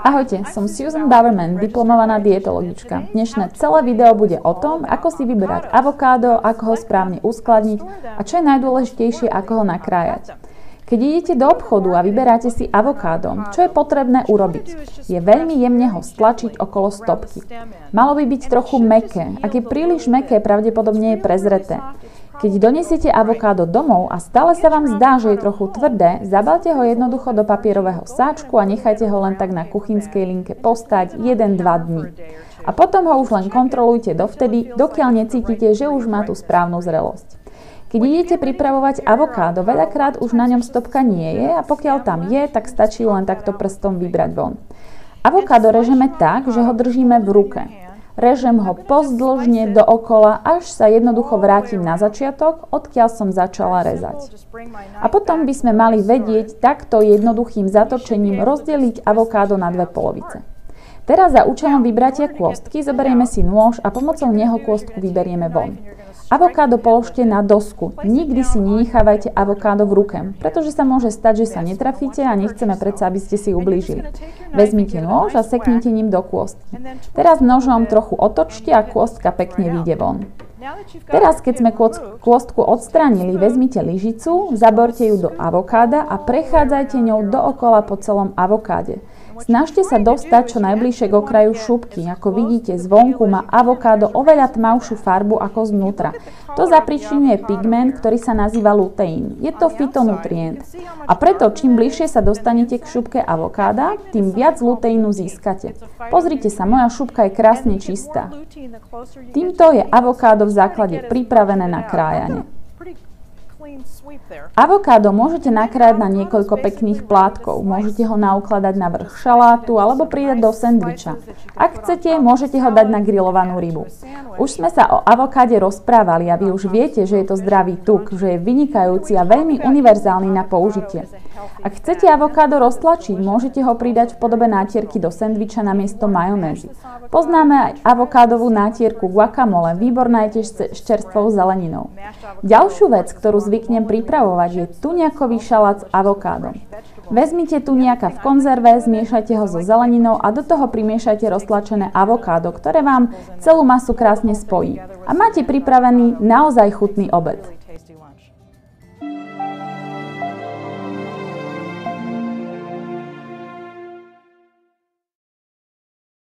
Ahojte, som Susan Bowerman, diplomovaná dietologička. Dnešné celé video bude o tom, ako si vyberať avokádo, ako ho správne uskladniť a čo je najdôležitejšie, ako ho nakrájať. Keď idete do obchodu a vyberáte si avokádo, čo je potrebné urobiť? Je veľmi jemne ho stlačiť okolo stopky. Malo by byť trochu mäkké. Ak je príliš mäkké, pravdepodobne je prezreté. Keď donesiete avokádo domov a stále sa vám zdá, že je trochu tvrdé, zabalte ho jednoducho do papierového sáčku a nechajte ho len tak na kuchynskej linke postať 1-2 dní. A potom ho už len kontrolujte dovtedy, dokiaľ necítite, že už má tú správnu zrelosť. Keď idete pripravovať avokádo, veľakrát už na ňom stopka nie je a pokiaľ tam je, tak stačí len takto prstom vybrať von. Avokádo režeme tak, že ho držíme v ruke. Režem ho pozdĺžne dookola, až sa jednoducho vrátim na začiatok, odkiaľ som začala rezať. A potom by sme mali vedieť takto jednoduchým zatočením rozdeliť avokádo na dve polovice. Teraz za účelom vybratia kôstky zoberieme si nôž a pomocou neho kôstku vyberieme von. Avokádo položte na dosku. Nikdy si nenechávajte avokádo v ruke, pretože sa môže stať, že sa netrafíte a nechceme predsa, aby ste si ublížili. Vezmite nôž a seknite ním do kôstky. Teraz nožom trochu otočte a kôstka pekne vyjde von. Teraz, keď sme kôstku odstránili, vezmite lyžicu, zaborte ju do avokáda a prechádzajte ňou dookola po celom avokáde. Snažte sa dostať čo najbližšie k okraju šupky. Ako vidíte, zvonku má avokádo oveľa tmavšiu farbu ako znútra. To zapričinuje pigment, ktorý sa nazýva luteín. Je to fytonutrient. A preto, čím bližšie sa dostanete k šupke avokáda, tým viac luteínu získate. Pozrite sa, moja šupka je krásne čistá. Týmto je avokádo v základe pripravené na krájanie. Avokádo môžete nakrájať na niekoľko pekných plátkov. Môžete ho naukladať na vrch šalátu alebo pridať do sendviča. Ak chcete, môžete ho dať na grillovanú rybu. Už sme sa o avokáde rozprávali a vy už viete, že je to zdravý tuk, že je vynikajúci a veľmi univerzálny na použitie. Ak chcete avokádo roztlačiť, môžete ho pridať v podobe nátierky do sendviča namiesto majonézy. Poznáme aj avokádovú nátierku guacamole, výborná je tiež s čerstvou zeleninou. Ďalšiu vec, ktorú zvyknem pripravovať, je tuňakový šalát s avokádom. Vezmite tuňaka v konzerve, zmiešajte ho so zeleninou a do toho primiešajte roztlačené avokádo, ktoré vám celú masu krásne spojí. A máte pripravený naozaj chutný obed.